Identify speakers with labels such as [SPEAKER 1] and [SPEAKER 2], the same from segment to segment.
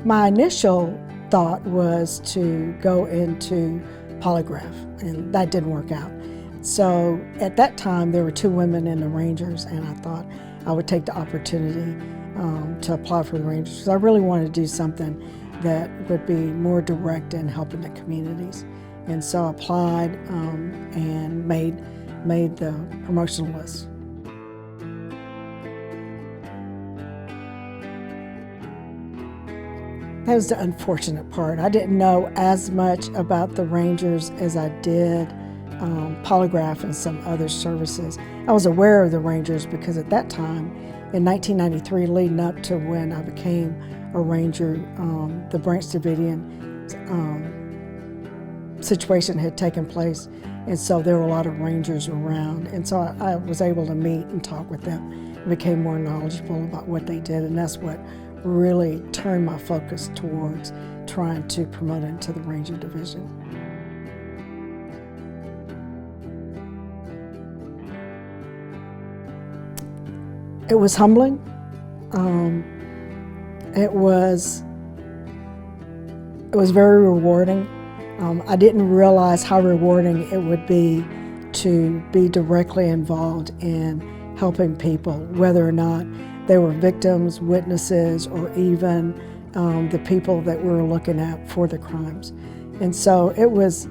[SPEAKER 1] My initial thought was to go into polygraph, and that didn't work out. So at that time, there were 2 women in the Rangers, and I thought I would take the opportunity to apply for the Rangers because I really wanted to do something that would be more direct in helping the communities. And so I applied and made the promotional list. That was the unfortunate part. I didn't know as much about the Rangers as I did polygraph and some other services. I was aware of the Rangers because at that time, in 1993, leading up to when I became a Ranger, the Branch Davidian situation had taken place, and so there were a lot of Rangers around, and so I was able to meet and talk with them and became more knowledgeable about what they did, and that's what really turned my focus towards trying to promote into the Ranger Division. It was humbling. It was very rewarding. I didn't realize how rewarding it would be to be directly involved in helping people, whether or not they were victims, witnesses, or even the people that we were looking at for the crimes. And so it was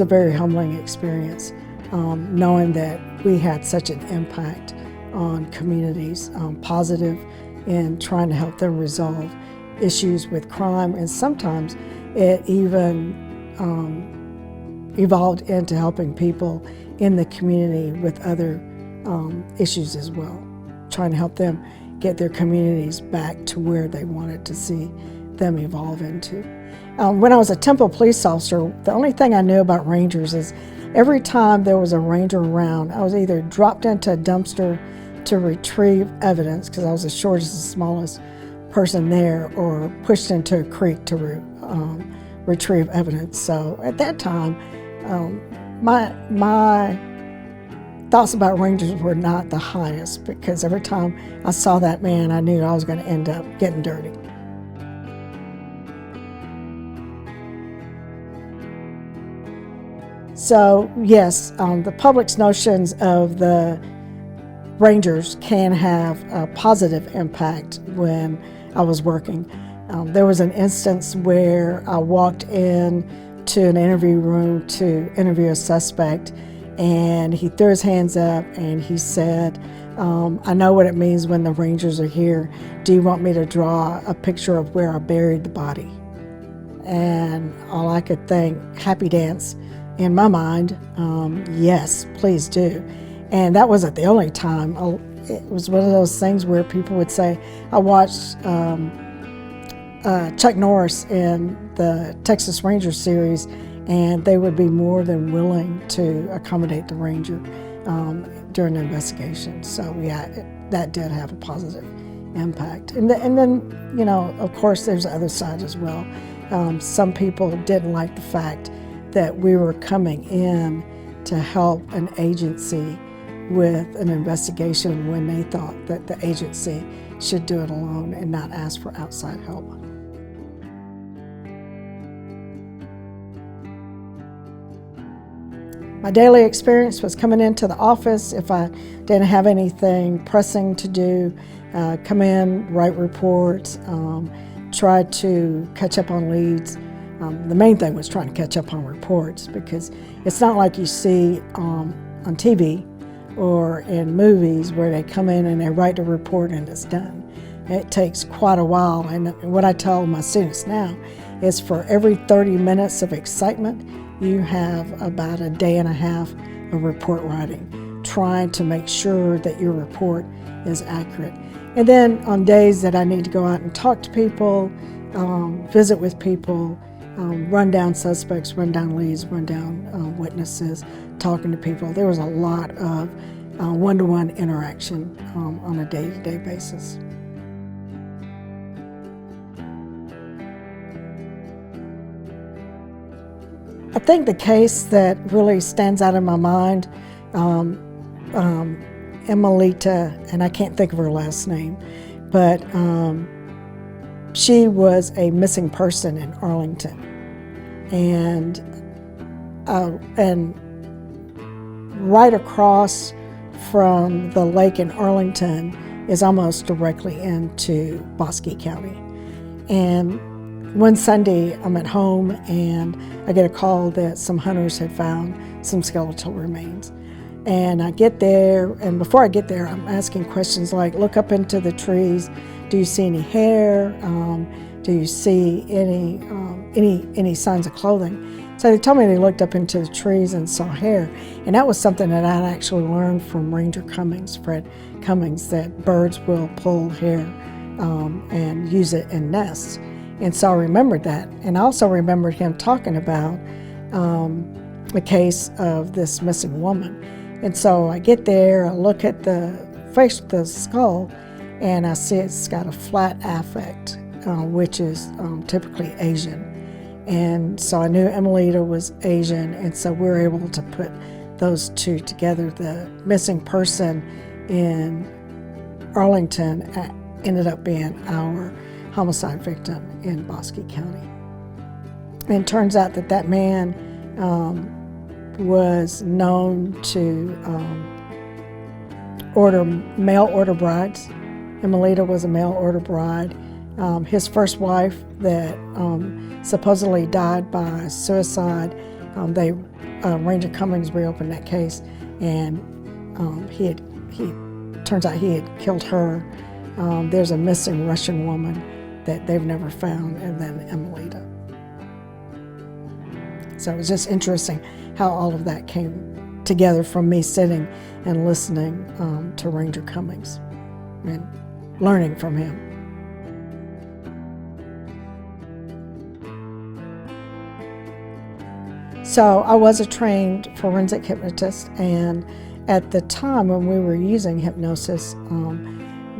[SPEAKER 1] a very humbling experience, knowing that we had such an impact on communities, positive in trying to help them resolve issues with crime, and sometimes it even evolved into helping people in the community with other issues as well, trying to help them get their communities back to where they wanted to see them evolve into. When I was a Temple police officer, the only thing I knew about Rangers is every time there was a Ranger around, I was either dropped into a dumpster to retrieve evidence, because I was the shortest and smallest person there, or pushed into a creek to retrieve evidence. So at that time, my thoughts about Rangers were not the highest, because every time I saw that man, I knew I was going to end up getting dirty. So yes, the public's notions of the Rangers can have a positive impact when I was working. There was an instance where I walked in to an interview room to interview a suspect, and he threw his hands up and he said, I know what it means when the Rangers are here. Do you want me to draw a picture of where I buried the body? And all I could think, happy dance in my mind, yes, please do. And that wasn't the only time. It was one of those things where people would say, I watched Chuck Norris in the Texas Ranger series, and they would be more than willing to accommodate the Ranger during the investigation. So yeah, that did have a positive impact. And then, you know, of course, there's the other side as well. Some people didn't like the fact that we were coming in to help an agency with an investigation when they thought that the agency should do it alone and not ask for outside help. My daily experience was coming into the office. If I didn't have anything pressing to do, come in, write reports, try to catch up on leads. The main thing was trying to catch up on reports, because it's not like you see on TV or in movies where they come in and they write a report and it's done. It takes quite a while, and what I tell my students now is for every 30 minutes of excitement, you have about a day and a half of report writing, trying to make sure that your report is accurate. And then on days that I need to go out and talk to people, visit with people, run down suspects, run down leads, run down witnesses, talking to people, there was a lot of one-to-one interaction on a day-to-day basis. I think the case that really stands out in my mind, Emelita, and I can't think of her last name, but she was a missing person in Arlington, and right across from the lake in Arlington is almost directly into Bosque County. And one Sunday I'm at home and I get a call that some hunters had found some skeletal remains. And I get there, and before I get there, I'm asking questions like, look up into the trees. Do you see any hair? Do you see any signs of clothing? So they told me they looked up into the trees and saw hair. And that was something that I'd actually learned from Ranger Cummings, Fred Cummings, that birds will pull hair and use it in nests. And so I remembered that. And I also remembered him talking about the case of this missing woman. And so I get there, I look at the skull, and I see it's got a flat affect, which is typically Asian. And so I knew Emelita was Asian, and so we were able to put those two together. The missing person in Arlington ended up being our homicide victim in Bosque County. And it turns out that man was known to mail order brides. Emelita was a mail order bride. His first wife that supposedly died by suicide, Ranger Cummings reopened that case, and turns out he had killed her. There's a missing Russian woman that they've never found, and then Emelita. So it was just interesting how all of that came together from me sitting and listening to Ranger Cummings and learning from him. So I was a trained forensic hypnotist, and at the time when we were using hypnosis,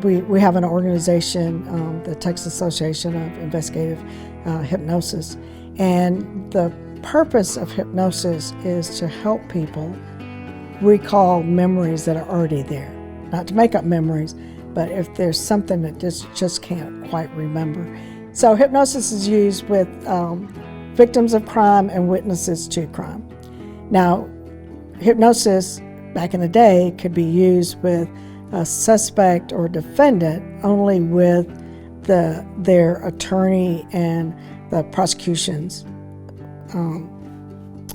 [SPEAKER 1] we have an organization, the Texas Association of Investigative Hypnosis, and the purpose of hypnosis is to help people recall memories that are already there. Not to make up memories, but if there's something that just can't quite remember. So hypnosis is used with victims of crime and witnesses to crime. Now, hypnosis back in the day could be used with a suspect or defendant only with their attorney and the prosecution's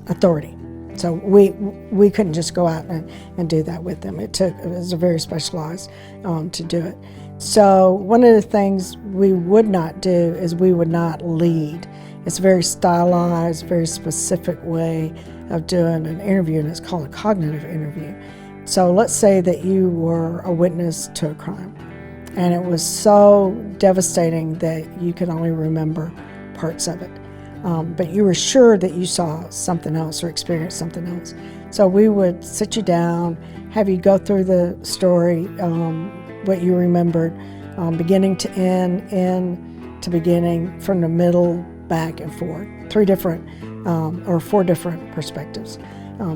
[SPEAKER 1] authority. So we couldn't just go out and do that with them. It was a very specialized to do it. So one of the things we would not do is we would not lead. It's a very stylized, very specific way of doing an interview, and it's called a cognitive interview. So let's say that you were a witness to a crime, and it was so devastating that you could only remember parts of it. But you were sure that you saw something else or experienced something else. So we would sit you down, have you go through the story, what you remembered, beginning to end to beginning, from the middle, back and forth, 4 different perspectives.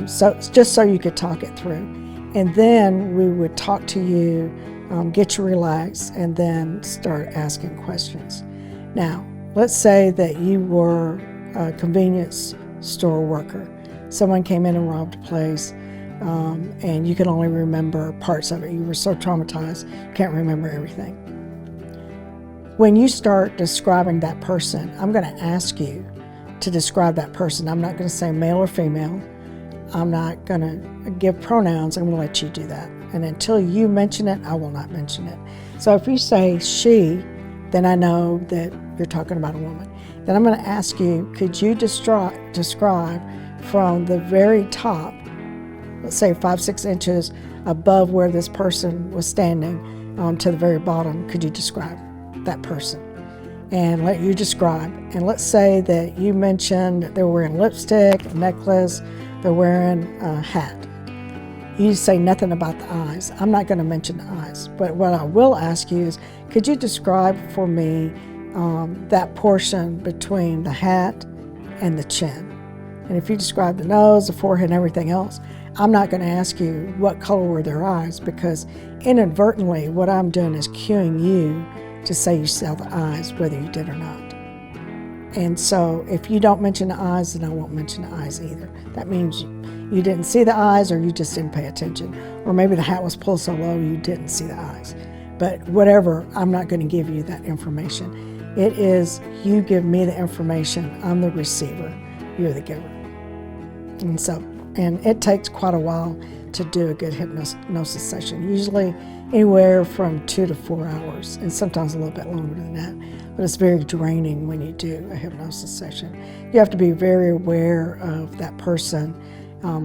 [SPEAKER 1] So just so you could talk it through. And then we would talk to you, get you relaxed, and then start asking questions. Now, let's say that you were a convenience store worker. Someone came in and robbed a place, and you could only remember parts of it. You were so traumatized, you can't remember everything. When you start describing that person, I'm going to ask you to describe that person. I'm not going to say male or female. I'm not going to give pronouns. I'm going to let you do that. And until you mention it, I will not mention it. So if you say she, then I know that you're talking about a woman. Then I'm going to ask you, could you describe from the very top, let's say 5-6 inches above where this person was standing, to the very bottom, could you describe that person? And let you describe. And let's say that you mentioned that they were wearing lipstick, a necklace, they're wearing a hat. You say nothing about the eyes. I'm not going to mention the eyes. But what I will ask you is, could you describe for me that portion between the hat and the chin? And if you describe the nose, the forehead, and everything else, I'm not going to ask you what color were their eyes, because inadvertently what I'm doing is cueing you just say you saw the eyes, whether you did or not. And so if you don't mention the eyes, then I won't mention the eyes either. That means you didn't see the eyes, or you just didn't pay attention. Or maybe the hat was pulled so low you didn't see the eyes. But whatever, I'm not going to give you that information. It is, you give me the information, I'm the receiver, you're the giver. And it takes quite a while to do a good hypnosis session, usually anywhere from 2 to 4 hours, and sometimes a little bit longer than that. But it's very draining when you do a hypnosis session. You have to be very aware of that person,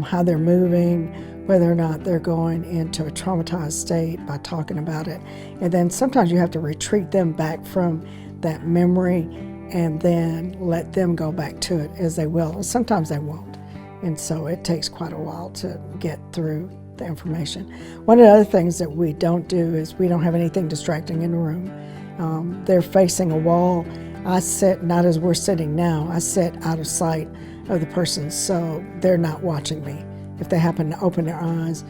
[SPEAKER 1] how they're moving, whether or not they're going into a traumatized state by talking about it. And then sometimes you have to retreat them back from that memory and then let them go back to it as they will. Sometimes they won't. And so it takes quite a while to get through the information. One of the other things that we don't do is we don't have anything distracting in the room. They're facing a wall. I sit, not as we're sitting now, I sit out of sight of the person, so they're not watching me. If they happen to open their eyes,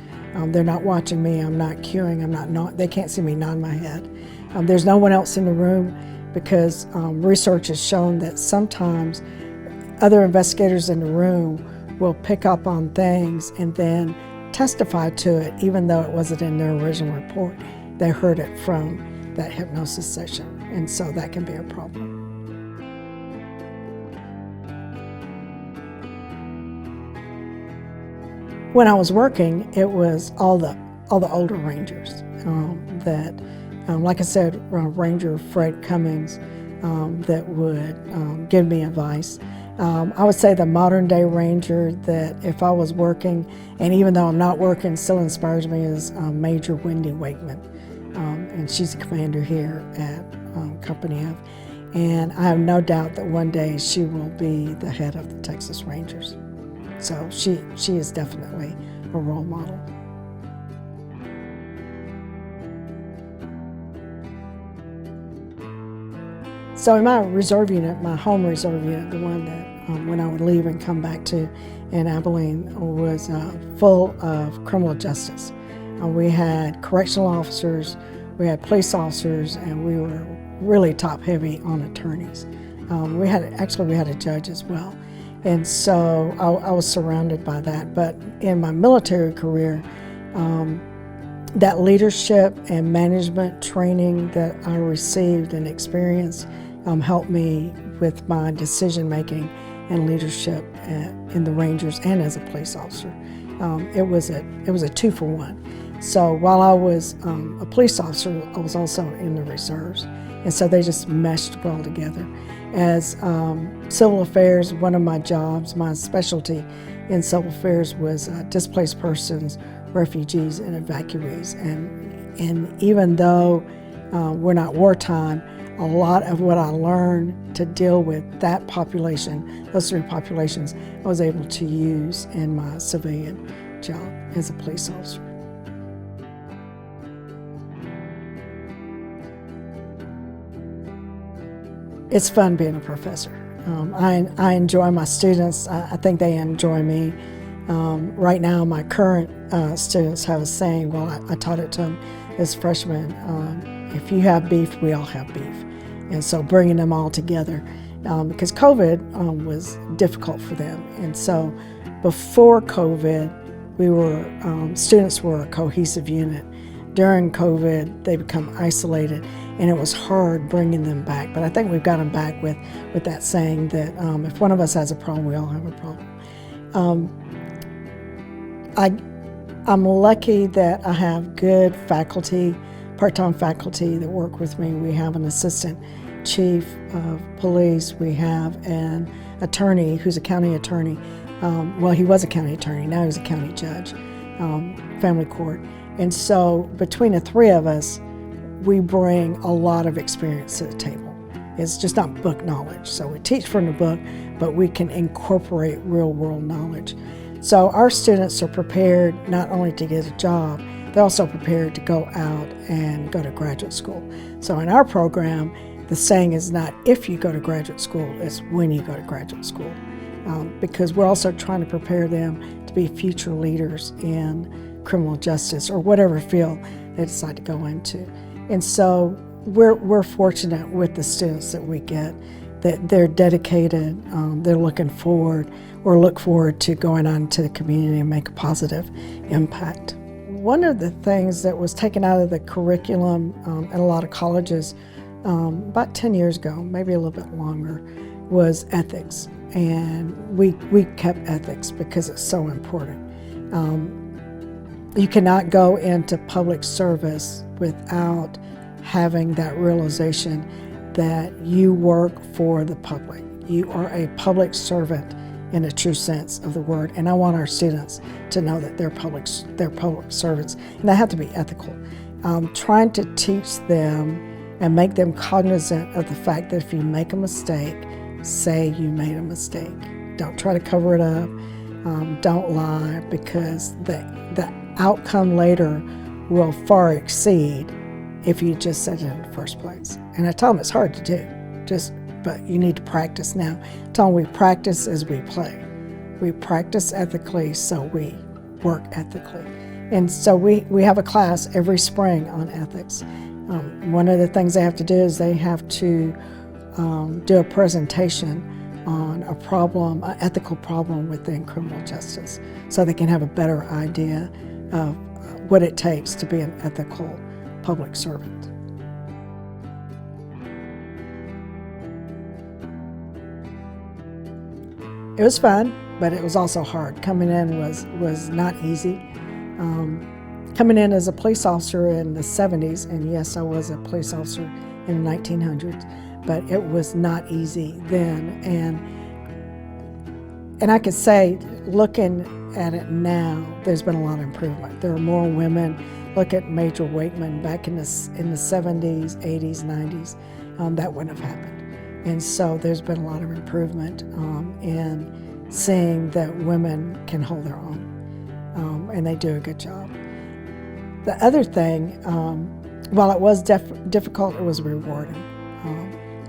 [SPEAKER 1] they're not watching me. I'm not cueing, they can't see me nod my head. There's no one else in the room because research has shown that sometimes other investigators in the room will pick up on things and then testify to it, even though it wasn't in their original report. They heard it from that hypnosis session, and so that can be a problem. When I was working, it was all the older Rangers like I said, Ranger Fred Cummings, that would give me advice. I would say the modern day Ranger that if I was working, and even though I'm not working, still inspires me is Major Wendy Wakeman. And she's a commander here at Company F. And I have no doubt that one day she will be the head of the Texas Rangers. So she is definitely a role model. So in my reserve unit, my home reserve unit, the one that when I would leave and come back to in Abilene, was full of criminal justice. We had correctional officers, we had police officers, and we were really top heavy on attorneys. We had a judge as well. And so I was surrounded by that. But in my military career, that leadership and management training that I received and experienced helped me with my decision making and leadership in the Rangers and as a police officer. It was a 2-for-1. So while I was a police officer, I was also in the reserves. And so they just meshed well together. As civil affairs, one of my jobs, my specialty in civil affairs was displaced persons, refugees, and evacuees. And even though we're not wartime, a lot of what I learned to deal with that population, those 3 populations, I was able to use in my civilian job as a police officer. It's fun being a professor. I enjoy my students. I think they enjoy me. Right now, my current students have a saying, well, I taught it to them as freshmen, if you have beef, we all have beef. And so bringing them all together, because COVID was difficult for them. And so before COVID, students were a cohesive unit. During COVID, they become isolated, and it was hard bringing them back. But I think we've got them back with that saying that if one of us has a problem, we all have a problem. I'm lucky that I have good faculty, part-time faculty that work with me. We have an assistant chief of police. We have an attorney who's a county attorney. Well, he was a county attorney. Now he's a county judge, family court. And so between the 3 of us, we bring a lot of experience to the table. It's just not book knowledge. So we teach from the book, but we can incorporate real-world knowledge. So our students are prepared not only to get a job, they're also prepared to go out and go to graduate school. So in our program, the saying is not if you go to graduate school, it's when you go to graduate school. Because we're also trying to prepare them to be future leaders in criminal justice or whatever field they decide to go into. And so we're fortunate with the students that we get, that they're dedicated, they're looking forward or look forward to going out into the community and make a positive impact. One of the things that was taken out of the curriculum at a lot of colleges about 10 years ago, maybe a little bit longer, was ethics. And we kept ethics because it's so important. You cannot go into public service without having that realization that you work for the public. You are a public servant in a true sense of the word. And I want our students to know that they're public servants, and they have to be ethical. Trying to teach them and make them cognizant of the fact that if you make a mistake, say you made a mistake. Don't try to cover it up. Don't lie, because the outcome later will far exceed if you just said it in the first place. And I tell them it's hard to do, but you need to practice now. I tell them we practice as we play. We practice ethically, so we work ethically. And so we have a class every spring on ethics. One of the things they have to do is they have to do a presentation on an ethical problem within criminal justice, so they can have a better idea of what it takes to be an ethical public servant. It was fun, but it was also hard. Coming in was not easy. Coming in as a police officer in the 70s, and yes, I was a police officer in the 1900s, but it was not easy then. And I could say, looking at it now, there's been a lot of improvement. There are more women. Look at Major Wakeman back in the 70s, 80s, 90s. That wouldn't have happened. And so there's been a lot of improvement in seeing that women can hold their own, and they do a good job. The other thing, while it was difficult, it was rewarding,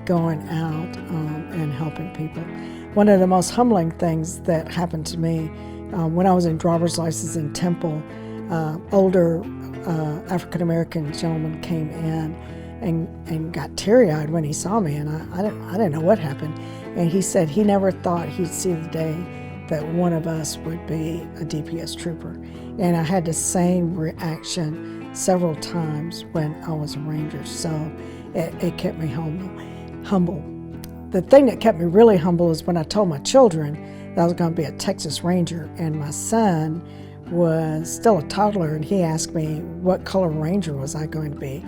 [SPEAKER 1] going out and helping people. One of the most humbling things that happened to me when I was in driver's license in Temple, older African-American gentleman came in and got teary-eyed when he saw me, and I didn't know what happened. And he said he never thought he'd see the day that one of us would be a DPS trooper. And I had the same reaction several times when I was a Ranger, so it kept me humble. The thing that kept me really humble is when I told my children that I was going to be a Texas Ranger, and my son was still a toddler, and he asked me what color Ranger was I going to be.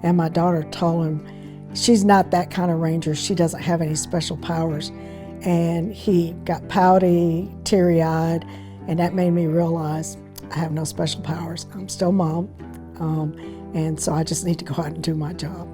[SPEAKER 1] And my daughter told him, she's not that kind of Ranger. She doesn't have any special powers. And he got pouty, teary-eyed, and that made me realize I have no special powers. I'm still mom, and so I just need to go out and do my job.